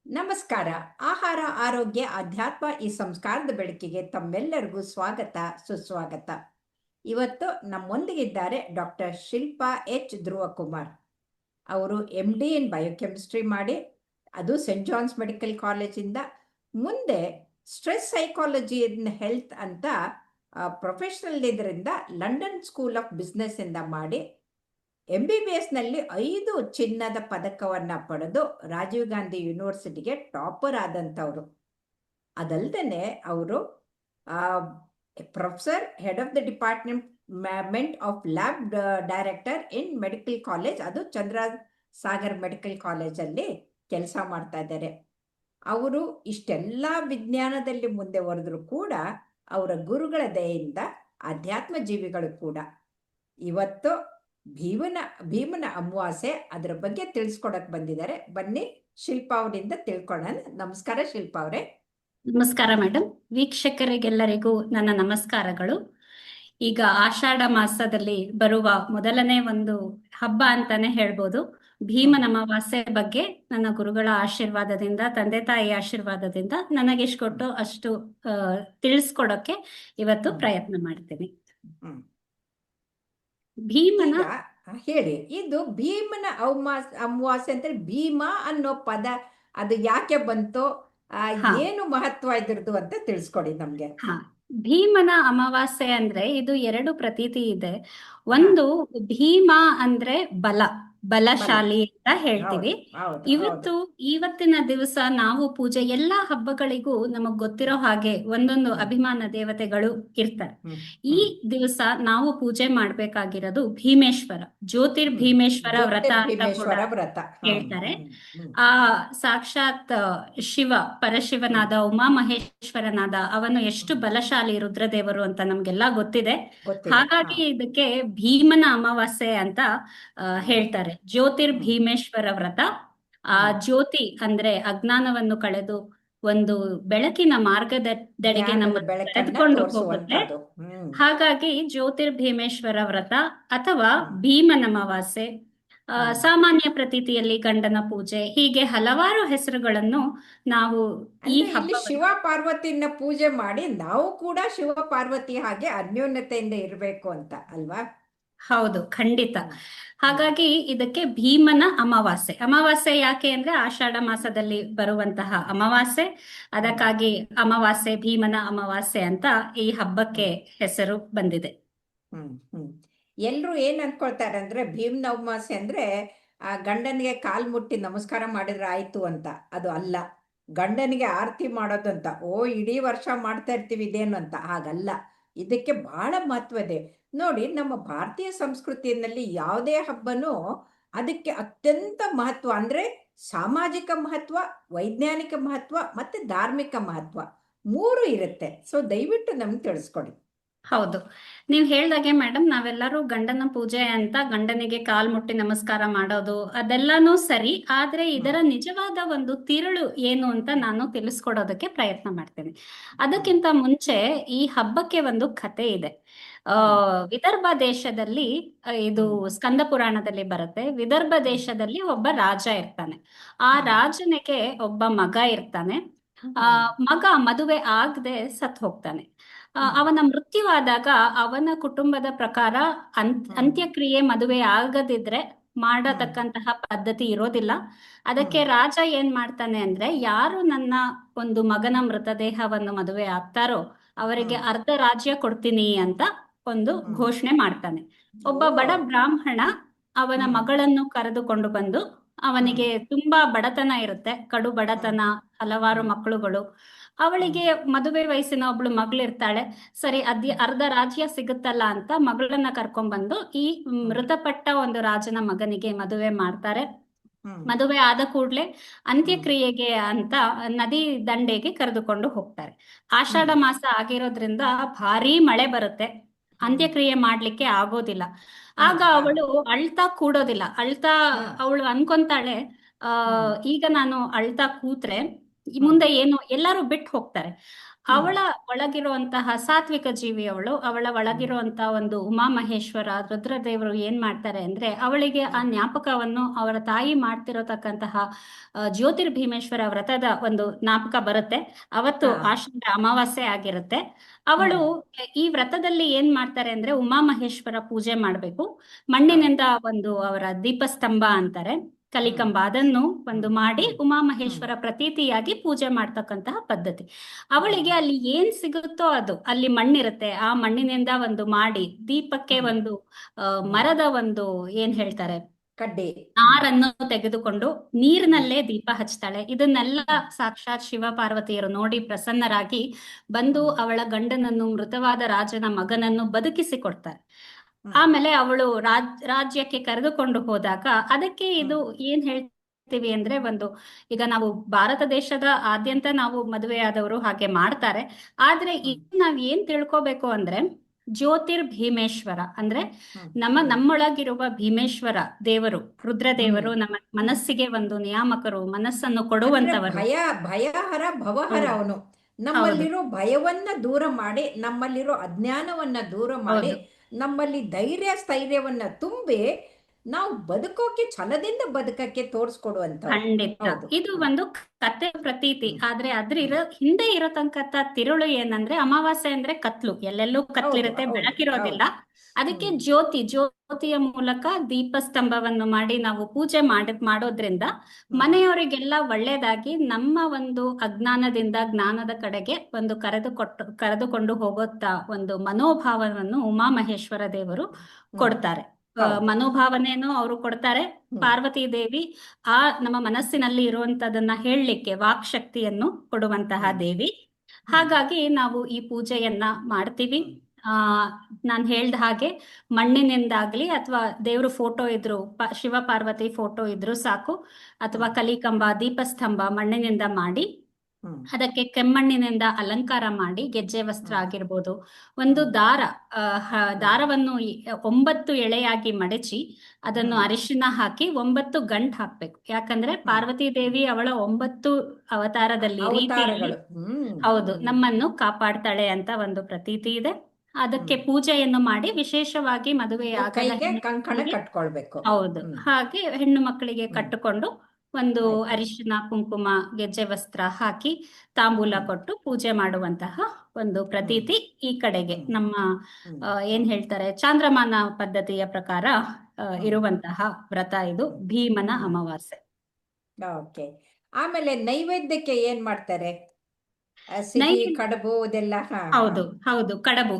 ನಮಸ್ಕಾರ. ಆಹಾರ, ಆರೋಗ್ಯ, ಅಧ್ಯಾತ್ಮ ಈ ಸಂಸ್ಕಾರದ ಬೆಳಕಿಗೆ ತಮ್ಮೆಲ್ಲರಿಗೂ ಸ್ವಾಗತ, ಸುಸ್ವಾಗತ. ಇವತ್ತು ನಮ್ಮೊಂದಿಗಿದ್ದಾರೆ ಡಾಕ್ಟರ್ ಶಿಲ್ಪಾ ಎಚ್ ಧ್ರುವಕುಮಾರ್. ಅವರು MD ಇನ್ ಬಯೋಕೆಮಿಸ್ಟ್ರಿ ಮಾಡಿ, ಅದು ಸೆಂಟ್ ಜಾನ್ಸ್ ಮೆಡಿಕಲ್ ಕಾಲೇಜಿಂದ ಮುಂದೆ ಸ್ಟ್ರೆಸ್ ಸೈಕಾಲಜಿ ಇನ್ ಹೆಲ್ತ್ ಅಂತ ಪ್ರೊಫೆಷನಲ್ ಇದರಿಂದ ಲಂಡನ್ ಸ್ಕೂಲ್ ಆಫ್ ಬಿಸ್ನೆಸ್ ಇಂದ ಮಾಡಿ MBBS ನಲ್ಲಿ 5 ಚಿನ್ನದ ಪದಕವನ್ನ ಪಡೆದು ರಾಜೀವ್ ಗಾಂಧಿ ಯೂನಿವರ್ಸಿಟಿಗೆ ಟಾಪರ್ ಆದಂಥವ್ರು. ಅದಲ್ದೇ ಅವರು professor, head of the department of lab director in medical college, ಅದು ಚಂದ್ರ ಸಾಗರ್ ಮೆಡಿಕಲ್ ಕಾಲೇಜಲ್ಲಿ ಕೆಲಸ ಮಾಡ್ತಾ ಇದ್ದಾರೆ. ಅವರು ಇಷ್ಟೆಲ್ಲ ವಿಜ್ಞಾನದಲ್ಲಿ ಮುಂದೆ ಹೊರದ್ರು ಕೂಡ ಅವರ ಗುರುಗಳ ದಯೆಯಿಂದ ಅಧ್ಯಾತ್ಮ ಜೀವಿಗಳು ಕೂಡ. ಇವತ್ತು ಭೀಮನ ಅಮಾವಾಸ್ಯೆ, ಅದರ ಬಗ್ಗೆ ತಿಳಿಸ್ಕೊಡಕ್ ಬಂದಿದ್ದಾರೆ. ಬನ್ನಿ ಶಿಲ್ಪಾ ಅವರಿಂದ ತಿಳ್ಕೊಳ್ಳೋಣ. ನಮಸ್ಕಾರ ಶಿಲ್ಪಾ ಅವರೇ. ನಮಸ್ಕಾರ ಮೇಡಮ್. ವೀಕ್ಷಕರಿಗೆಲ್ಲರಿಗೂ ನನ್ನ ನಮಸ್ಕಾರಗಳು. ಈಗ ಆಷಾಢ ಮಾಸದಲ್ಲಿ ಬರುವ ಮೊದಲನೇ ಒಂದು ಹಬ್ಬ ಅಂತಾನೆ ಹೇಳ್ಬೋದು. ಭೀಮನ ಅಮಾವಾಸ್ಯೆ ಬಗ್ಗೆ ನನ್ನ ಗುರುಗಳ ಆಶೀರ್ವಾದದಿಂದ, ತಂದೆ ತಾಯಿ ಆಶೀರ್ವಾದದಿಂದ ನನಗೆಷ್ಟು ಕೊಟ್ಟು ಅಷ್ಟು ತಿಳಿಸ್ಕೊಡೋಕೆ ಇವತ್ತು ಪ್ರಯತ್ನ ಮಾಡ್ತೀನಿ. ಭೀಮನ ಹೇಳಿ, ಇದು ಭೀಮನ ಅಮಾವಾಸ್ಯೆ ಅಂತ ಭೀಮ ಅನ್ನೋ ಪದ ಅದು ಯಾಕೆ ಬಂತು, ಏನು ಮಹತ್ವ ಇದ್ರದ್ದು ಅಂತ ತಿಳಿಸ್ಕೊಡಿ ನಮ್ಗೆ. ಭೀಮನ ಅಮಾವಾಸ್ಯೆ ಅಂದ್ರೆ ಇದು 2 ಪ್ರತೀತಿ ಇದೆ. ಒಂದು ಭೀಮ ಅಂದ್ರೆ ಬಲಶಾಲಿ ಅಂತ ಹೇಳ್ತೀವಿ. ಇವತ್ತಿನ ದಿವಸ ನಾವು ಪೂಜೆ, ಎಲ್ಲಾ ಹಬ್ಬಗಳಿಗೂ ನಮಗ್ ಗೊತ್ತಿರೋ ಹಾಗೆ ಒಂದೊಂದು ಅಭಿಮಾನ ದೇವತೆಗಳು ಇರ್ತಾರೆ. ಈ ದಿವಸ ನಾವು ಪೂಜೆ ಮಾಡ್ಬೇಕಾಗಿರೋದು ಭೀಮೇಶ್ವರ, ಜ್ಯೋತಿರ್ಭೀಮೇಶ್ವರ ವ್ರತ ಅಂತ ಕೂಡ ಹೇಳ್ತಾರೆ. ಆ ಸಾಕ್ಷಾತ್ ಶಿವ, ಪರಶಿವನಾದ, ಉಮಾಮಹೇಶ್ವರನಾದ ಅವನು ಎಷ್ಟು ಬಲಶಾಲಿ ರುದ್ರದೇವರು ಅಂತ ನಮ್ಗೆಲ್ಲ ಗೊತ್ತಿದೆ. ಹಾಗಾಗಿ ಇದಕ್ಕೆ ಭೀಮನ ಅಮಾವಾಸ್ಯೆ ಅಂತ ಹೇಳ್ತಾರೆ. ಜ್ಯೋತಿರ್ಭೀಮೇಶ್ವರ ವ್ರತ. ಆ ಜ್ಯೋತಿ ಅಂದ್ರೆ ಅಜ್ಞಾನವನ್ನು ಕಳೆದು ಒಂದು ಬೆಳಕಿನ ಮಾರ್ಗದೆಡೆಗೆ ನಮ್ಮ ಕರೆದುಕೊಂಡು ಹೋಗುತ್ತೆ. ಹಾಗಾಗಿ ಜ್ಯೋತಿರ್ಭೀಮೇಶ್ವರ ವ್ರತ ಅಥವಾ ಭೀಮನ ಅಮಾವಾಸ್ಯೆ, ಸಾಮಾನ್ಯ ಪ್ರತೀತಿಯಲ್ಲಿ ಗಂಡನ ಪೂಜೆ, ಹೀಗೆ ಹಲವಾರು ಹೆಸರುಗಳನ್ನು ನಾವು ಈ ಹಬ್ಬ ಶಿವ ಪಾರ್ವತಿನ ಪೂಜೆ ಮಾಡಿ ನಾವು ಕೂಡ ಶಿವ ಪಾರ್ವತಿ ಹಾಗೆ ಅನ್ಯೋನ್ಯತೆಯಿಂದ ಇರಬೇಕು ಅಂತ ಅಲ್ವಾ? ಹೌದು, ಖಂಡಿತ. ಹಾಗಾಗಿ ಇದಕ್ಕೆ ಭೀಮನ ಅಮಾವಾಸ್ಯೆ ಯಾಕೆ ಅಂದ್ರೆ ಆಷಾಢ ಮಾಸದಲ್ಲಿ ಬರುವಂತಹ ಅಮಾವಾಸ್ಯೆ. ಅದಕ್ಕಾಗಿ ಅಮಾವಾಸ್ಯೆ, ಭೀಮನ ಅಮಾವಾಸ್ಯೆ ಅಂತ ಈ ಹಬ್ಬಕ್ಕೆ ಹೆಸರು ಬಂದಿದೆ. ಎಲ್ರು ಏನ್ ಅನ್ಕೊಳ್ತಾರೆ ಅಂದ್ರೆ ಭೀಮನ ಅಮಾವಾಸ್ಯೆ ಅಂದ್ರೆ ಆ ಗಂಡನಿಗೆ ಕಾಲ್ ಮುಟ್ಟಿ ನಮಸ್ಕಾರ ಮಾಡಿದ್ರೆ ಆಯ್ತು ಅಂತ. ಅದು ಅಲ್ಲ. ಗಂಡನಿಗೆ ಆರತಿ ಮಾಡೋದು ಅಂತ. ಇಡೀ ವರ್ಷ ಮಾಡ್ತಾ ಇರ್ತೀವಿ ಇದೇನು ಅಂತ. ಹಾಗಲ್ಲ, ಇದಕ್ಕೆ ಬಹಳ ಮಹತ್ವ ಇದೆ. ನೋಡಿ, ನಮ್ಮ ಭಾರತೀಯ ಸಂಸ್ಕೃತಿಯಲ್ಲಿ ಯಾವುದೇ ಹಬ್ಬನೂ ಅದಕ್ಕೆ ಅತ್ಯಂತ ಮಹತ್ವ ಅಂದ್ರೆ ಸಾಮಾಜಿಕ ಮಹತ್ವ, ವೈಜ್ಞಾನಿಕ ಮಹತ್ವ ಮತ್ತೆ ಧಾರ್ಮಿಕ ಮಹತ್ವ 3 ಇರುತ್ತೆ. ಸೊ ದಯವಿಟ್ಟು ನಮ್ಗೆ ತಿಳಿಸ್ಕೊಡಿ. ಹೌದು, ನೀವ್ ಹೇಳ್ದಾಗೆ ಮೇಡಮ್, ನಾವೆಲ್ಲರೂ ಗಂಡನ ಪೂಜೆ ಅಂತ ಗಂಡನಿಗೆ ಕಾಲ್ ಮುಟ್ಟಿ ನಮಸ್ಕಾರ ಮಾಡೋದು ಅದೆಲ್ಲಾನು ಸರಿ. ಆದ್ರೆ ಇದರ ನಿಜವಾದ ಒಂದು ತಿರುಳು ಏನು ಅಂತ ನಾನು ತಿಳಿಸ್ಕೊಡೋದಕ್ಕೆ ಪ್ರಯತ್ನ ಮಾಡ್ತೇನೆ. ಅದಕ್ಕಿಂತ ಮುಂಚೆ ಈ ಹಬ್ಬಕ್ಕೆ ಒಂದು ಕಥೆ ಇದೆ. ವಿದರ್ಭ ದೇಶದಲ್ಲಿ, ಇದು ಸ್ಕಂದ ಪುರಾಣದಲ್ಲಿ ಬರುತ್ತೆ. ವಿದರ್ಭ ದೇಶದಲ್ಲಿ ಒಬ್ಬ ರಾಜ ಇರ್ತಾನೆ. ಆ ರಾಜನಿಗೆ ಒಬ್ಬ ಮಗ ಇರ್ತಾನೆ. ಮಗ ಮದುವೆ ಆಗದೆ ಸತ್ ಹೋಗ್ತಾನೆ. ಅವನ ಮೃತ್ಯುವಾದಾಗ ಅವನ ಕುಟುಂಬದ ಪ್ರಕಾರ ಅಂತ್ಯಕ್ರಿಯೆ, ಮದುವೆ ಆಗದಿದ್ರೆ ಮಾಡತಕ್ಕಂತಹ ಪದ್ಧತಿ ಇರೋದಿಲ್ಲ. ಅದಕ್ಕೆ ರಾಜ ಏನ್ ಮಾಡ್ತಾನೆ ಅಂದ್ರೆ, ಯಾರು ನನ್ನ ಒಂದು ಮಗನ ಮೃತದೇಹವನ್ನು ಮದುವೆ ಆಗ್ತಾರೋ ಅವರಿಗೆ ಅರ್ಧ ರಾಜ್ಯ ಕೊಡ್ತೀನಿ ಅಂತ ಒಂದು ಘೋಷಣೆ ಮಾಡ್ತಾನೆ. ಒಬ್ಬ ಬಡ ಬ್ರಾಹ್ಮಣ ಅವನ ಮಗಳನ್ನು ಕರೆದುಕೊಂಡು ಬಂದು, ಅವನಿಗೆ ತುಂಬಾ ಬಡತನ ಇರುತ್ತೆ, ಕಡು ಬಡತನ, ಹಲವಾರು ಮಕ್ಕಳುಗಳು. ಅವಳಿಗೆ ಮದುವೆ ವಯಸ್ಸಿನ ಒಬ್ಳು ಮಗಳಿರ್ತಾಳೆ. ಸರಿ, ಅರ್ಧ ರಾಜ್ಯ ಸಿಗುತ್ತಲ್ಲ ಅಂತ ಮಗಳನ್ನ ಕರ್ಕೊಂಡ್ಬಂದು ಈ ಮೃತಪಟ್ಟ ಒಂದು ರಾಜನ ಮಗನಿಗೆ ಮದುವೆ ಮಾಡ್ತಾರೆ. ಮದುವೆ ಆದ ಕೂಡ್ಲೆ ಅಂತ್ಯಕ್ರಿಯೆಗೆ ಅಂತ ನದಿ ದಂಡೆಗೆ ಕರೆದುಕೊಂಡು ಹೋಗ್ತಾರೆ. ಆಷಾಢ ಮಾಸ ಆಗಿರೋದ್ರಿಂದ ಭಾರೀ ಮಳೆ ಬರುತ್ತೆ, ಅಂತ್ಯಕ್ರಿಯೆ ಮಾಡ್ಲಿಕ್ಕೆ ಆಗೋದಿಲ್ಲ. ಆಗ ಅವಳು ಅಳ್ತಾ ಕೂಡೋದಿಲ್ಲ. ಅವಳು ಅನ್ಕೊಂತಾಳೆ, ಈಗ ನಾನು ಅಳ್ತಾ ಕೂತ್ರೆ ಮುಂದೆ ಏನು, ಎಲ್ಲರೂ ಬಿಟ್ಟು ಹೋಗ್ತಾರೆ. ಅವಳ ಒಳಗಿರುವಂತಹ ಸಾತ್ವಿಕ ಜೀವಿ ಅವಳ ಒಳಗಿರುವಂತಹ ಒಂದು ಉಮಾಮಹೇಶ್ವರ ರುದ್ರದೇವರು ಏನ್ ಮಾಡ್ತಾರೆ ಅಂದ್ರೆ ಅವಳಿಗೆ ಆ ಜ್ಞಾಪಕವನ್ನು ಅವರ ತಾಯಿ ಮಾಡ್ತಿರತಕ್ಕಂತಹ ಜ್ಯೋತಿರ್ಭೀಮೇಶ್ವರ ವ್ರತದ ಒಂದು ಜ್ಞಾಪಕ ಬರುತ್ತೆ. ಅವತ್ತು ಹಾ. ಆಷಾಢ ಅಮಾವಾಸ್ಯೆ ಆಗಿರುತ್ತೆ. ಅವಳು ಈ ವ್ರತದಲ್ಲಿ ಏನ್ ಮಾಡ್ತಾರೆ ಅಂದ್ರೆ ಉಮಾಮಹೇಶ್ವರ ಪೂಜೆ ಮಾಡ್ಬೇಕು. ಮಣ್ಣಿನಿಂದ ಒಂದು ಅವರ ದೀಪಸ್ತಂಭ ಅಂತಾರೆ, ಕಲಿಕಂಬ, ಅದನ್ನು ಒಂದು ಮಾಡಿ ಉಮಾಮಹೇಶ್ವರ ಪ್ರತೀತಿಯಾಗಿ ಪೂಜೆ ಮಾಡ್ತಕ್ಕಂತಹ ಪದ್ಧತಿ. ಅವಳಿಗೆ ಅಲ್ಲಿ ಏನ್ ಸಿಗುತ್ತೋ ಅದು, ಅಲ್ಲಿ ಮಣ್ಣಿರುತ್ತೆ, ಆ ಮಣ್ಣಿನಿಂದ ಒಂದು ಮಾಡಿ ದೀಪಕ್ಕೆ ಒಂದು ಮರದ ಒಂದು ಏನ್ ಹೇಳ್ತಾರೆ ಕಡ್ಡಿ ನಾರನ್ನು ತೆಗೆದುಕೊಂಡು ನೀರಿನಲ್ಲೇ ದೀಪ ಹಚ್ತಾಳೆ. ಇದನ್ನೆಲ್ಲ ಸಾಕ್ಷಾತ್ ಶಿವ ಪಾರ್ವತಿಯರು ನೋಡಿ ಪ್ರಸನ್ನರಾಗಿ ಬಂದು ಅವಳ ಗಂಡನನ್ನು, ಮೃತವಾದ ರಾಜನ ಮಗನನ್ನು ಬದುಕಿಸಿಕೊಡ್ತಾರೆ. ಆಮೇಲೆ ಅವಳು ರಾಜ್ಯಕ್ಕೆ ಕರೆದುಕೊಂಡು ಹೋದಾಗ ಅದಕ್ಕೆ ಇದು ಏನ್ ಹೇಳ್ತೀವಿ ಅಂದ್ರೆ, ಒಂದು ಈಗ ನಾವು ಭಾರತ ದೇಶದ ಆದ್ಯಂತ ನಾವು ಮದುವೆಯಾದವರು ಹಾಗೆ ಮಾಡ್ತಾರೆ. ಆದ್ರೆ ಈಗ ನಾವ್ ಏನ್ ತಿಳ್ಕೊಬೇಕು ಅಂದ್ರೆ, ಜ್ಯೋತಿರ್ಭೀಮೇಶ್ವರ ಅಂದ್ರೆ ನಮ್ಮೊಳಗಿರುವ ಭೀಮೇಶ್ವರ ದೇವರು, ರುದ್ರದೇವರು ನಮ್ಮ ಮನಸ್ಸಿಗೆ ಒಂದು ನಿಯಾಮಕರು, ಮನಸ್ಸನ್ನು ಕೊಡುವಂತವರು. ಭಯಹರ ಭವಹರ ಅವನು. ನಮ್ಮಲ್ಲಿರೋ ಭಯವನ್ನ ದೂರ ಮಾಡಿ, ನಮ್ಮಲ್ಲಿರೋ ಅಜ್ಞಾನವನ್ನ ದೂರ ಮಾಡಿ, ನಮ್ಮಲ್ಲಿ ಧೈರ್ಯ ಸ್ಥೈರ್ಯವನ್ನ ತುಂಬಿ ನಾವು ಬದುಕೋಕೆ, ಛಲದಿಂದ ಬದುಕಕ್ಕೆ ತೋರಿಸ್ಕೊಡುವಂತ. ಖಂಡಿತ ಇದು ಒಂದು ಕತೆ ಪ್ರತೀತಿ. ಆದ್ರೆ ಹಿಂದೆ ಇರತಕ್ಕಂತ ತಿರುಳು ಏನಂದ್ರೆ, ಅಮಾವಾಸ್ಯೆ ಅಂದ್ರೆ ಕತ್ಲು, ಎಲ್ಲೆಲ್ಲೂ ಕತ್ಲಿರುತ್ತೆ, ಬೆಳಕಿರೋದಿಲ್ಲ. ಅದಕ್ಕೆ ಜ್ಯೋತಿಯ ಮೂಲಕ ದೀಪಸ್ತಂಭವನ್ನು ಮಾಡಿ ನಾವು ಪೂಜೆ ಮಾಡೋದ್ರಿಂದ ಮನೆಯವರಿಗೆಲ್ಲ ಒಳ್ಳೇದಾಗಿ ನಮ್ಮ ಒಂದು ಅಜ್ಞಾನದಿಂದ ಜ್ಞಾನದ ಕಡೆಗೆ ಒಂದು ಕರೆದುಕೊಂಡು ಹೋಗುತ್ತಾ ಒಂದು ಮನೋಭಾವವನ್ನು ಉಮಾಮಹೇಶ್ವರ ದೇವರು ಕೊಡ್ತಾರೆ. ಮನೋಭಾವನೆಯನ್ನು ಅವರು ಕೊಡ್ತಾರೆ. ಪಾರ್ವತಿ ದೇವಿ ಆ ನಮ್ಮ ಮನಸ್ಸಿನಲ್ಲಿ ಇರುವಂತದನ್ನ ಹೇಳಲಿಕ್ಕೆ ವಾಕ್ ಶಕ್ತಿಯನ್ನು ಕೊಡುವಂತಹ ದೇವಿ. ಹಾಗಾಗಿ ನಾವು ಈ ಪೂಜೆಯನ್ನ ಮಾಡ್ತೀವಿ. ನಾನು ಹೇಳ್ದ ಹಾಗೆ ಮಣ್ಣಿನಿಂದಾಗ್ಲಿ ಅಥವಾ ದೇವ್ರ ಫೋಟೋ ಇದ್ರು, ಶಿವ ಪಾರ್ವತಿ ಫೋಟೋ ಇದ್ರು ಸಾಕು, ಅಥವಾ ಕಲಿಕಂಬ, ದೀಪಸ್ತಂಭ ಮಣ್ಣಿನಿಂದ ಮಾಡಿ ಅದಕ್ಕೆ ಕೆಮ್ಮಣ್ಣಿನಿಂದ ಅಲಂಕಾರ ಮಾಡಿ, ಗೆಜ್ಜೆ ವಸ್ತ್ರ ಆಗಿರ್ಬೋದು, ಒಂದು ದಾರವನ್ನು 9 ಎಳೆಯಾಗಿ ಮಡಚಿ ಅದನ್ನು ಅರಿಶಿನ ಹಾಕಿ 9 ಗಂಟು ಹಾಕ್ಬೇಕು. ಯಾಕಂದ್ರೆ ಪಾರ್ವತಿ ದೇವಿ ಅವಳ 9 ಅವತಾರದಲ್ಲಿ ರೀತಿಯಲ್ಲಿ ಹೌದು ನಮ್ಮನ್ನು ಕಾಪಾಡ್ತಾಳೆ ಅಂತ ಒಂದು ಪ್ರತೀತಿ ಇದೆ. ಅದಕ್ಕೆ ಪೂಜೆಯನ್ನು ಮಾಡಿ ವಿಶೇಷವಾಗಿ ಕಟ್ಕೊಳ್ಬೇಕು. ಹೌದು, ಹಾಗೆ ಹೆಣ್ಣು ಮಕ್ಕಳಿಗೆ ಕಟ್ಟಿಕೊಂಡು ಒಂದು ಅರಿಶಿನ, ಕುಂಕುಮ, ಗೆಜ್ಜೆ ವಸ್ತ್ರ ಹಾಕಿ ತಾಂಬೂಲ ಕೊಟ್ಟು ಪೂಜೆ ಮಾಡುವಂತಹ ಒಂದು ಪ್ರತೀತಿ ಈ ಕಡೆಗೆ ನಮ್ಮ ಏನ್ ಹೇಳ್ತಾರೆ ಚಾಂದ್ರಮಾನ ಪದ್ಧತಿಯ ಪ್ರಕಾರ ಇರುವಂತಹ ವ್ರತ ಇದು ಭೀಮನ ಅಮಾವಾಸ್ಯೆ. ಓಕೆ. ಆಮೇಲೆ ನೈವೇದ್ಯಕ್ಕೆ ಏನ್ ಮಾಡ್ತಾರೆ? ಕಡಬು ಇದೆಲ್ಲ. ಹೌದು ಕಡಬು.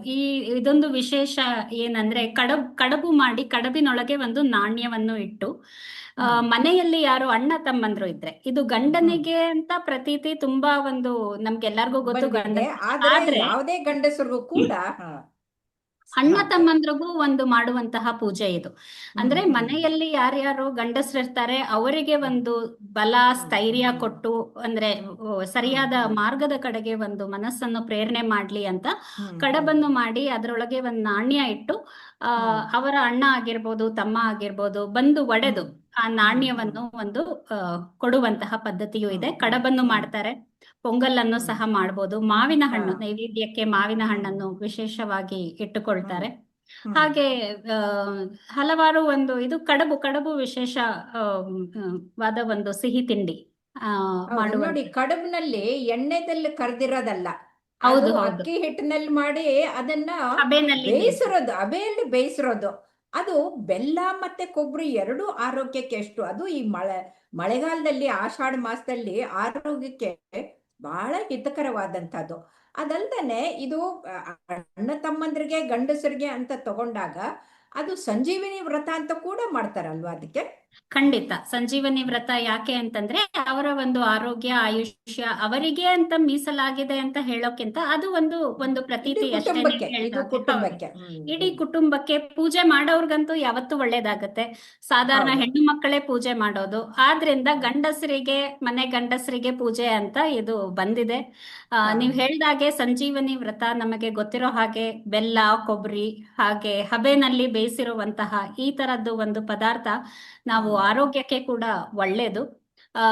ಇದೊಂದು ವಿಶೇಷ ಏನಂದ್ರೆ, ಕಡಬು ಮಾಡಿ ಕಡಬಿನೊಳಗೆ ಒಂದು ನಾಣ್ಯವನ್ನು ಇಟ್ಟು ಮನೆಯಲ್ಲಿ ಯಾರು ಅಣ್ಣ ತಮ್ಮಂದ್ರು ಇದ್ರೆ, ಇದು ಗಂಡನಿಗೆ ಅಂತ ಪ್ರತೀತಿ ತುಂಬಾ ಒಂದು ನಮ್ಗೆಲ್ಲರಿಗೂ ಗೊತ್ತು. ಆದ್ರೆ ಯಾವುದೇ ಗಂಡಸರಿಗೂ ಕೂಡ ಅಣ್ಣ ತಮ್ಮಂದ್ರಿಗೂ ಒಂದು ಮಾಡುವಂತಹ ಪೂಜೆ ಇದು. ಅಂದ್ರೆ ಮನೆಯಲ್ಲಿ ಯಾರ್ಯಾರು ಗಂಡಸರಿರ್ತಾರೆ ಅವರಿಗೆ ಒಂದು ಬಲ, ಸ್ಥೈರ್ಯ ಕೊಟ್ಟು, ಅಂದ್ರೆ ಸರಿಯಾದ ಮಾರ್ಗದ ಕಡೆಗೆ ಒಂದು ಮನಸ್ಸನ್ನು ಪ್ರೇರಣೆ ಮಾಡ್ಲಿ ಅಂತ ಕಡಬನ್ನು ಮಾಡಿ ಅದರೊಳಗೆ ಒಂದು ನಾಣ್ಯ ಇಟ್ಟು ಅವರ ಅಣ್ಣ ಆಗಿರ್ಬೋದು, ತಮ್ಮ ಆಗಿರ್ಬೋದು ಬಂದು ಒಡೆದು ಆ ನಾಣ್ಯವನ್ನು ಒಂದು ಕೊಡುವಂತಹ ಪದ್ಧತಿಯೂ ಇದೆ. ಕಡಬನ್ನು ಮಾಡ್ತಾರೆ, ಪೊಂಗಲನ್ನು ಸಹ ಮಾಡ್ಬೋದು. ಮಾವಿನ ಹಣ್ಣು ನೈವೇದ್ಯಕ್ಕೆ ಮಾವಿನ ಹಣ್ಣನ್ನು ವಿಶೇಷವಾಗಿ ಇಟ್ಟುಕೊಳ್ತಾರೆ. ಹಾಗೆ ಹಲವಾರು ಒಂದು ಇದು ಕಡಬು ವಿಶೇಷವಾದ ಒಂದು ಸಿಹಿ ತಿಂಡಿ ನೋಡಿ. ಕಡಬ್ನಲ್ಲಿ ಎಣ್ಣೆದಲ್ಲಿ ಕರೆದಿರೋದಲ್ಲ, ಹೌದು, ಅಕ್ಕಿ ಹಿಟ್ಟಿನಲ್ಲಿ ಮಾಡಿ ಅದನ್ನ ಹಬೆನಲ್ಲಿ ಹಬೆಯಲ್ಲಿ ಬೇಯಿಸಿರೋದು. ಅದು ಬೆಲ್ಲ ಮತ್ತೆ ಕೊಬ್ಬರಿ ಎರಡೂ ಆರೋಗ್ಯಕ್ಕೆ ಎಷ್ಟು, ಅದು ಈ ಮಳೆಗಾಲದಲ್ಲಿ ಆಷಾಢ ಮಾಸದಲ್ಲಿ ಆರೋಗ್ಯಕ್ಕೆ ಬಹಳ ಹಿತಕರವಾದಂತದ್ದು. ಅದಲ್ದನೆ ಇದು ಅಣ್ಣ ತಮ್ಮಂದ್ರಿಗೆ, ಗಂಡಸರಿಗೆ ಅಂತ ತಗೊಂಡಾಗ ಅದು ಸಂಜೀವಿನಿ ವ್ರತ ಅಂತ ಕೂಡ ಮಾಡ್ತಾರಲ್ವಾ? ಅದಕ್ಕೆ ಖಂಡಿತ ಸಂಜೀವನಿ ವ್ರತ ಯಾಕೆ ಅಂತಂದ್ರೆ, ಅವರ ಒಂದು ಆರೋಗ್ಯ, ಆಯುಷ್ಯ ಅವರಿಗೆ ಅಂತ ಮೀಸಲಾಗಿದೆ ಅಂತ ಹೇಳೋಕ್ಕಿಂತ ಅದು ಒಂದು ಪ್ರತೀತಿ ಅಷ್ಟೇ. ಇಡೀ ಕುಟುಂಬಕ್ಕೆ ಪೂಜೆ ಮಾಡೋರ್ಗಂತೂ ಯಾವತ್ತೂ ಒಳ್ಳೇದಾಗತ್ತೆ. ಸಾಧಾರಣ ಹೆಣ್ಣು ಮಕ್ಕಳೇ ಪೂಜೆ ಮಾಡೋದು, ಆದ್ರಿಂದ ಮನೆ ಗಂಡಸರಿಗೆ ಪೂಜೆ ಅಂತ ಇದು ಬಂದಿದೆ. ನೀವ್ ಹೇಳ್ದಾಗೆ ಸಂಜೀವನಿ ವ್ರತ ನಮಗೆ ಗೊತ್ತಿರೋ ಹಾಗೆ ಬೆಲ್ಲ, ಕೊಬ್ಬರಿ, ಹಾಗೆ ಹಬೆನಲ್ಲಿ ಬೇಯಿಸಿರುವಂತಹ ಈ ತರದ್ದು ಒಂದು ಪದಾರ್ಥ ನಾವು ಆರೋಗ್ಯಕ್ಕೆ ಕೂಡ ಒಳ್ಳೇದು. ಆ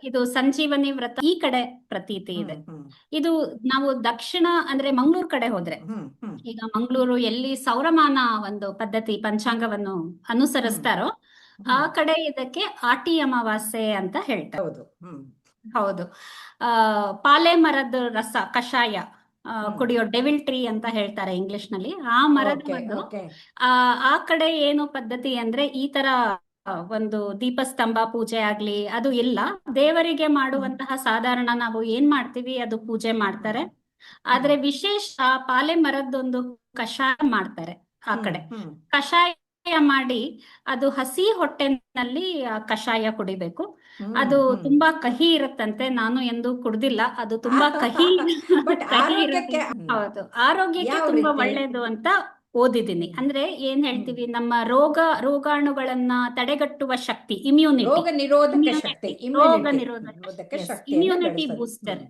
ಇದು ಸಂಜೀವನಿ ವ್ರತ ಈ ಕಡೆ ಪ್ರತೀತಿ ಇದೆ. ಹ್ಮ್ ಇದು ನಾವು ದಕ್ಷಿಣ ಅಂದ್ರೆ ಮಂಗಳೂರು ಕಡೆ ಹೋದ್ರೆ, ಹ್ಮ್ ಹ್ಮ್ ಈಗ ಮಂಗಳೂರು ಎಲ್ಲಿ ಸೌರಮಾನ ಒಂದು ಪದ್ಧತಿ ಪಂಚಾಂಗವನ್ನು ಅನುಸರಿಸ್ತಾರೋ ಆ ಹ್ಮ್ ಕಡೆ ಇದಕ್ಕೆ ಆಟಿ ಅಮಾವಾಸ್ಯೆ ಅಂತ ಹೇಳ್ತಾರೆ. ಹೌದು. ಹೌದು. ಆ ಪಾಲೆ ಮರದ ರಸ ಕಷಾಯ ಹ್ಮ್ ಕುಡಿಯೋ ಡೆವಿಲ್ ಟ್ರೀ ಅಂತ ಹೇಳ್ತಾರೆ ಇಂಗ್ಲಿಷ್ ನಲ್ಲಿ. ಆ ಮರದ ಓಕೆ ಒಂದು ಓಕೆ ಆ ಆ ಕಡೆ ಏನು ಪದ್ಧತಿ ಅಂದ್ರೆ ಈ ತರ ಒಂದು ದೀಪಸ್ತಂಭ ಪೂಜೆ ಆಗ್ಲಿ ಅದು ಇಲ್ಲ. ದೇವರಿಗೆ ಮಾಡುವಂತಹ ಸಾಧಾರಣ ನಾವು ಏನ್ ಮಾಡ್ತೀವಿ ಅದು ಪೂಜೆ ಮಾಡ್ತಾರೆ. ಆದ್ರೆ ವಿಶೇಷ ಆ ಪಾಲೆ ಮರದ್ದೊಂದು ಕಷಾಯ ಮಾಡ್ತಾರೆ ಆ ಕಡೆ. ಹ್ಮ್ ಕಷಾಯ ಮಾಡಿ ಅದು ಹಸಿ ಹೊಟ್ಟೆನಲ್ಲಿ ಆ ಕಷಾಯ ಕುಡಿಬೇಕು. ಹ್ಮ್ ಅದು ಹ್ಮ್ ತುಂಬಾ ಕಹಿ ಇರುತ್ತಂತೆ. ನಾನು ಎಂದೂ ಕುಡ್ದಿಲ್ಲ. ಅದು ತುಂಬಾ ಕಹಿ ಬಟ್ ಕಹಿ ಆರೋಗ್ಯಕ್ಕೆ ಇರೋದ್ರಿಂದ ಹೌದು, ಆರೋಗ್ಯಕ್ಕೆ ಯಾವ ತುಂಬಾ ರೀತಿ? ಒಳ್ಳೇದು ಅಂತ ಓದಿದ್ದೀನಿ. ಅಂದ್ರೆ ಏನ್ ಹೇಳ್ತೀವಿ, ನಮ್ಮ ರೋಗಾಣುಗಳನ್ನ ತಡೆಗಟ್ಟುವ ಶಕ್ತಿ, ರೋಗ ನಿರೋಧಕ ಶಕ್ತಿ, ರೋಗ ಇಮ್ಯುನಿಟಿ ನಿರೋಧಕ ಶಕ್ತಿಯನ್ನ ಇಮ್ಯುನಿಟಿ ಬೆಳೆಸೋದು. ಬೂಸ್ಟರ್.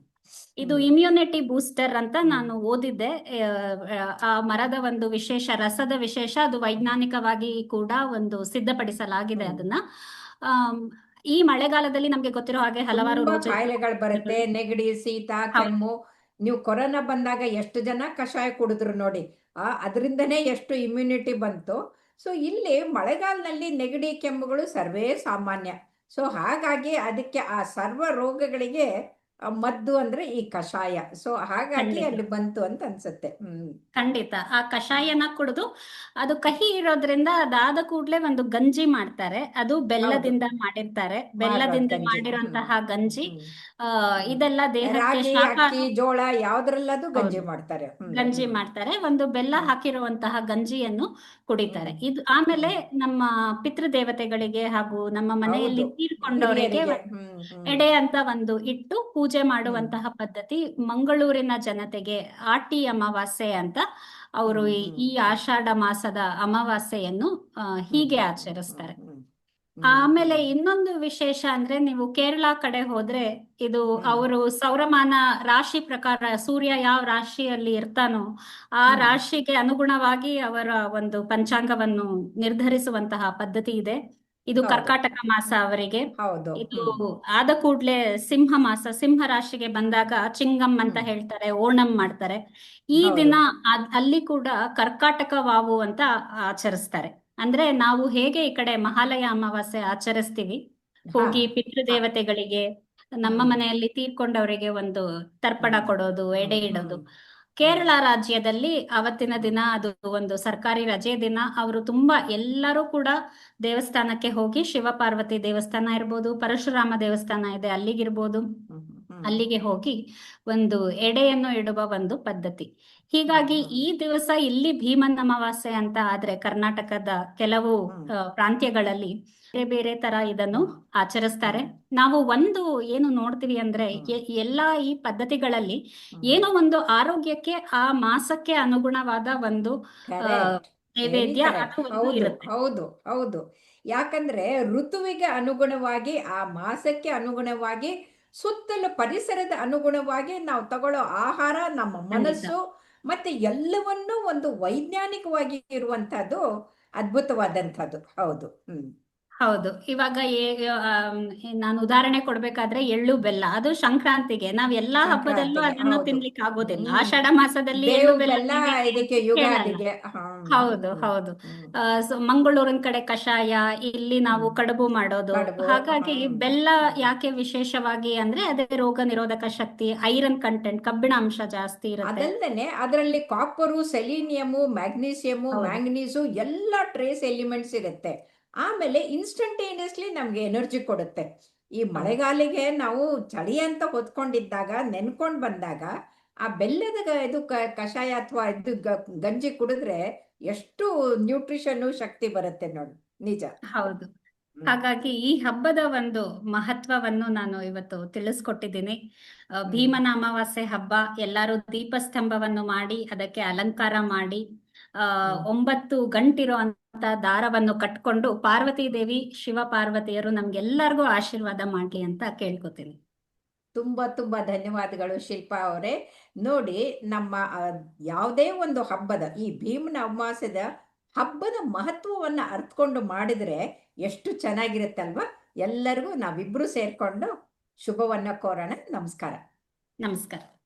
ಇದು ಇಮ್ಯುನಿಟಿ ಬೂಸ್ಟರ್ ಅಂತ ನಾನು ಓದಿದ್ದೆ. ಆ ಮರದ ಒಂದು ವಿಶೇಷ, ರಸದ ವಿಶೇಷ, ಅದು ವೈಜ್ಞಾನಿಕವಾಗಿ ಕೂಡ ಒಂದು ಸಿದ್ಧಪಡಿಸಲಾಗಿದೆ ಅದನ್ನ. ಆಮ್, ಈ ಮಳೆಗಾಲದಲ್ಲಿ ನಮ್ಗೆ ಗೊತ್ತಿರೋ ಹಾಗೆ ಹಲವಾರು ತುಂಬಾ ರೋಗ ಕಾಯಿಲೆಗಳು ಬರುತ್ತೆ, ನೆಗಡಿ, ಶೀತ, ಹೌದು ಕೆಮ್ಮು. ನೀವು ಕೊರೋನಾ ಬಂದಾಗ ಎಷ್ಟು ಜನ ಕಷಾಯ ಕುಡಿದ್ರು ನೋಡಿ, ಅದರಿಂದನೇ ಎಷ್ಟು ಇಮ್ಯುನಿಟಿ ಬಂತು. ಸೊ ಇಲ್ಲಿ ಮಳೆಗಾಲದಲ್ಲಿ ನೆಗಡಿ ಕೆಮ್ಮುಗಳು ಸರ್ವೇ ಸಾಮಾನ್ಯ. ಸೊ ಹಾಗಾಗಿ ಅದಕ್ಕೆ ಆ ಸರ್ವ ರೋಗಗಳಿಗೆ ಮದ್ದು ಅಂದ್ರೆ ಈ ಕಷಾಯ. ಸೊ ಹಾಗಾಗಿ ಖಂಡಿತ ಅಲ್ಲಿ ಬಂತು ಅಂತ ಅನ್ಸುತ್ತೆ. ಖಂಡಿತ ಆ ಕಷಾಯನ ಕುಡಿದು, ಅದು ಕಹಿ ಇರೋದ್ರಿಂದ ಅದಾದ ಕೂಡ್ಲೆ ಒಂದು ಗಂಜಿ ಮಾಡ್ತಾರೆ. ಅದು ಹೌದು, ಬೆಲ್ಲದಿಂದ ಮಾಡಿರ್ತಾರೆ. ಮಾರ್ವಾಡ್ ಬೆಲ್ಲದಿಂದ ಗಂಜಿ. ಮಾಡಿರುವಂತಹ ಗಂಜಿ. ಹ್ಮ್ ಹ್ಮ್ ಇದೆಲ್ಲ ದೇಹಕ್ಕೆ ರಾಗಿ, ಅಕ್ಕಿ, ಜೋಳ ಯಾವ್ದ್ರಲ್ಲದು ಗಂಜಿ ಹೌದು, ಮಾಡ್ತಾರೆ. ಗಂಜಿ ಮಾಡ್ತಾರೆ. ಒಂದು ಬೆಲ್ಲ ಹ್ಮ್ ಹಾಕಿರುವಂತಹ ಗಂಜಿಯನ್ನು ಕುಡಿತಾರೆ. ಹ್ಮ್ ಇದು ಆಮೇಲೆ ಹ್ಮ್ ನಮ್ಮ ಪಿತೃದೇವತೆಗಳಿಗೆ ಹಾಗೂ ನಮ್ಮ ಮನೆಯಲ್ಲಿ ಹೌದು, ತೀರ್ಕೊಂಡವರಿಗೆ ಹಿರಿಯರಿಗೆ. ಒಂದು ಎಡೆ ಅಂತ ಒಂದು ಇಟ್ಟು ಪೂಜೆ ಹ್ಮ್ ಮಾಡುವಂತಹ ಪದ್ಧತಿ ಮಂಗಳೂರಿನ ಜನತೆಗೆ ಆಟಿ ಅಮಾವಾಸ್ಯೆ ಅಂತ. ಅವರು ಹ್ಮ್ ಈ ಆಷಾಢ ಮಾಸದ ಅಮಾವಾಸ್ಯೆಯನ್ನು ಹೀಗೆ ಆಚರಿಸ್ತಾರೆ. ಆಮೇಲೆ ಇನ್ನೊಂದು ವಿಶೇಷ ಅಂದ್ರೆ, ನೀವು ಕೇರಳ ಕಡೆ ಹೋದ್ರೆ ಇದು ಅವರು ಸೌರಮಾನ ರಾಶಿ ಪ್ರಕಾರ ಸೂರ್ಯ ಯಾವ ರಾಶಿಯಲ್ಲಿ ಇರ್ತಾನೋ ಆ ರಾಶಿಗೆ ಅನುಗುಣವಾಗಿ ಅವರ ಒಂದು ಪಂಚಾಂಗವನ್ನು ನಿರ್ಧರಿಸುವಂತಹ ಪದ್ಧತಿ ಇದೆ. ಇದು ಹೌದು ಕರ್ಕಾಟಕ ಮಾಸ ಅವರಿಗೆ. ಹೌದು. ಇದು ಆದ ಕೂಡ್ಲೆ ಸಿಂಹ ಮಾಸ, ಸಿಂಹ ರಾಶಿಗೆ ಬಂದಾಗ ಚಿಂಗಂ ಅಂತ ಹೇಳ್ತಾರೆ, ಓಣಂ ಮಾಡ್ತಾರೆ. ಈ ಹೌದು. ದಿನ ಅಲ್ಲಿ ಕೂಡ ಕರ್ಕಾಟಕ ವಾವು ಅಂತ ಆಚರಿಸ್ತಾರೆ. ಅಂದ್ರೆ ನಾವು ಹೇಗೆ ಈ ಕಡೆ ಮಹಾಲಯ ಅಮಾವಾಸ್ಯೆ ಆಚರಿಸ್ತೀವಿ, ಹಾ ಹೋಗಿ ಹಾ ಪಿತೃದೇವತೆಗಳಿಗೆ ನಮ್ಮ ಮನೆಯಲ್ಲಿ ತೀರ್ಕೊಂಡವರಿಗೆ ಒಂದು ತರ್ಪಣ ಕೊಡೋದು, ಎಡೆ ಇಡೋದು. ಕೇರಳ ರಾಜ್ಯದಲ್ಲಿ ಅವತ್ತಿನ ದಿನ ಅದು ಒಂದು ಸರ್ಕಾರಿ ರಜೆ ದಿನ. ಅವರು ತುಂಬಾ ಎಲ್ಲರೂ ಕೂಡ ದೇವಸ್ಥಾನಕ್ಕೆ ಹೋಗಿ, ಶಿವ ಪಾರ್ವತಿ ದೇವಸ್ಥಾನ ಇರ್ಬೋದು, ಪರಶುರಾಮ ದೇವಸ್ಥಾನ ಇದೆ ಅಲ್ಲಿಗಿರ್ಬೋದು, ಅಲ್ಲಿಗೆ ಹೋಗಿ ಒಂದು ಎಡೆಯನ್ನು ಇಡುವ ಒಂದು ಪದ್ಧತಿ. ಹೀಗಾಗಿ ಈ ದಿವಸ ಇಲ್ಲಿ ಭೀಮನ್ ಅಮಾವಾಸ್ಯೆ ಅಂತ ಆದ್ರೆ ಕರ್ನಾಟಕದ ಕೆಲವು ಪ್ರಾಂತ್ಯಗಳಲ್ಲಿ ಬೇರೆ ಬೇರೆ ತರ ಇದನ್ನು ಆಚರಿಸ್ತಾರೆ. ನಾವು ಒಂದು ಏನು ನೋಡ್ತೀವಿ ಅಂದ್ರೆ, ಎಲ್ಲಾ ಈ ಪದ್ಧತಿಗಳಲ್ಲಿ ಏನೋ ಒಂದು ಆರೋಗ್ಯಕ್ಕೆ ಆ ಮಾಸಕ್ಕೆ ಅನುಗುಣವಾದ ಒಂದು ಕರೆಕ್ಟ್, ವೆರಿ ನೈವೇದ್ಯ ಕರೆಕ್ಟ್. ಅದು ಒಂದು ಹೌದು ಇರುತ್ತೆ. ಹೌದು ಹೌದು. ಯಾಕಂದ್ರೆ ಋತುವಿಗೆ ಅನುಗುಣವಾಗಿ, ಆ ಮಾಸಕ್ಕೆ ಅನುಗುಣವಾಗಿ, ಸುತ್ತಲ ಪರಿಸರದ ಅನುಗುಣವಾಗಿ ನಾವು ತಗೊಳ್ಳೋ ಆಹಾರ, ನಮ್ಮ ಖಂಡಿತ ಮನಸ್ಸು, ಮತ್ತೆ ಎಲ್ಲವನ್ನೂ ಒಂದು ವೈಜ್ಞಾನಿಕವಾಗಿ ಇರುವಂತಹದ್ದು ಅದ್ಭುತವಾದಂಥದ್ದು. ಹೌದು. ಹೌದು. ಇವಾಗ ನಾನು ಉದಾಹರಣೆ ಕೊಡ್ಬೇಕಾದ್ರೆ ಎಳ್ಳು ಬೆಲ್ಲ, ಅದು ಸಂಕ್ರಾಂತಿಗೆ. ನಾವ್ ಎಲ್ಲಾ ಹಬ್ಬದಲ್ಲೂ ಸಂಕ್ರಾಂತಿಗೆ ಅದನ್ನ ಹೌದು. ತಿನ್ಲಿಕ್ಕೆ ಆಗೋದಿಲ್ಲ. ಆಷಾಢ ಮಾಸದಲ್ಲಿ ಎಳ್ಳು ಬೇವು ಬೆಲ್ಲ ಬೆಲ್ಲ ನೈವೇದ್ಯ ಇದಕ್ಕೆ ಕೇಳಲ್ಲ. ಯುಗಾದಿಗೆ. ಹೌದು ಹೌದು. ಮಂಗಳೂರಿನ ಕಡೆ ಕಷಾಯ, ಇಲ್ಲಿ ನಾವು ಕಡುಬು ಮಾಡೋದು. ಕಡುಬು. ಹಾಗಾಗಿ ಬೆಲ್ಲ ಯಾಕೆ ವಿಶೇಷವಾಗಿ ಅಂದ್ರೆ, ಅದೇ ರೋಗ ನಿರೋಧಕ ಶಕ್ತಿ, ಐರನ್ ಕಂಟೆಂಟ್, ಕಬ್ಬಿಣ ಅಂಶ ಜಾಸ್ತಿ ಇರುತ್ತೆ. ಅದಲ್ಲದೆ ಅದರಲ್ಲಿ ಕಾಪರು, ಸೆಲೀನಿಯಮು, ಮ್ಯಾಗ್ನೀಸಿಯಮು, ಹೌದು ಮ್ಯಾಂಗನೀಸು ಎಲ್ಲ ಟ್ರೇಸ್ ಎಲಿಮೆಂಟ್ಸ್ ಇರುತ್ತೆ. ಆಮೇಲೆ ಇನ್ಸ್ಟಂಟೇನಿಯಸ್ಲಿ ನಮ್ಗೆ ಎನರ್ಜಿ ಕೊಡುತ್ತೆ. ಈ ಹೌದು ಮಳೆಗಾಲಿಗೆ ನಾವು ಚಳಿ ಅಂತ ಹೊತ್ಕೊಂಡಿದ್ದಾಗ, ನೆನ್ಕೊಂಡ್ ಬಂದಾಗ, ಆ ಬೆಲ್ಲದ ಇದು ಕಷಾಯ ಅಥವಾ ಇದು ಗಂಜಿ ಕುಡಿದ್ರೆ ಎಷ್ಟು ನ್ಯೂಟ್ರಿಷನ್ ಶಕ್ತಿ ಬರುತ್ತೆ ನೋಡಿ, ನಿಜ. ಹೌದು. ಹಾಗಾಗಿ ಈ ಹಬ್ಬದ ಒಂದು ಮಹತ್ವವನ್ನು ನಾನು ಇವತ್ತು ತಿಳಿಸ್ಕೊಟ್ಟಿದ್ದೀನಿ. ಭೀಮನ ಅಮಾವಾಸ್ಯೆ ಹಬ್ಬ, ಎಲ್ಲರೂ ದೀಪಸ್ತಂಭವನ್ನು ಮಾಡಿ ಅದಕ್ಕೆ ಅಲಂಕಾರ ಮಾಡಿ 9 ಗಂಟಿರೋ ಅಂತ ದಾರವನ್ನು ಕಟ್ಕೊಂಡು ಪಾರ್ವತಿ ದೇವಿ, ಶಿವ ಪಾರ್ವತಿಯರು ನಮ್ಗೆಲ್ಲರಿಗೂ ಆಶೀರ್ವಾದ ಮಾಡ್ಲಿ ಅಂತ ಕೇಳ್ಕೊತೀನಿ. ತುಂಬಾ ತುಂಬಾ ಧನ್ಯವಾದಗಳು ಶಿಲ್ಪಾ ಅವರೇ. ನೋಡಿ, ನಮ್ಮ ಯಾವುದೇ ಒಂದು ಹಬ್ಬದ, ಈ ಭೀಮನ ಅಮಾವಾಸ್ಯದ ಹಬ್ಬದ ಮಹತ್ವವನ್ನ ಅರ್ಥಕೊಂಡು ಮಾಡಿದ್ರೆ ಎಷ್ಟು ಚೆನ್ನಾಗಿರುತ್ತಲ್ವಾ. ಎಲ್ಲರಿಗೂ ನಾವಿಬ್ರು ಸೇರ್ಕೊಂಡು ಶುಭವನ್ನ ಕೋರೋಣ. ನಮಸ್ಕಾರ. ನಮಸ್ಕಾರ.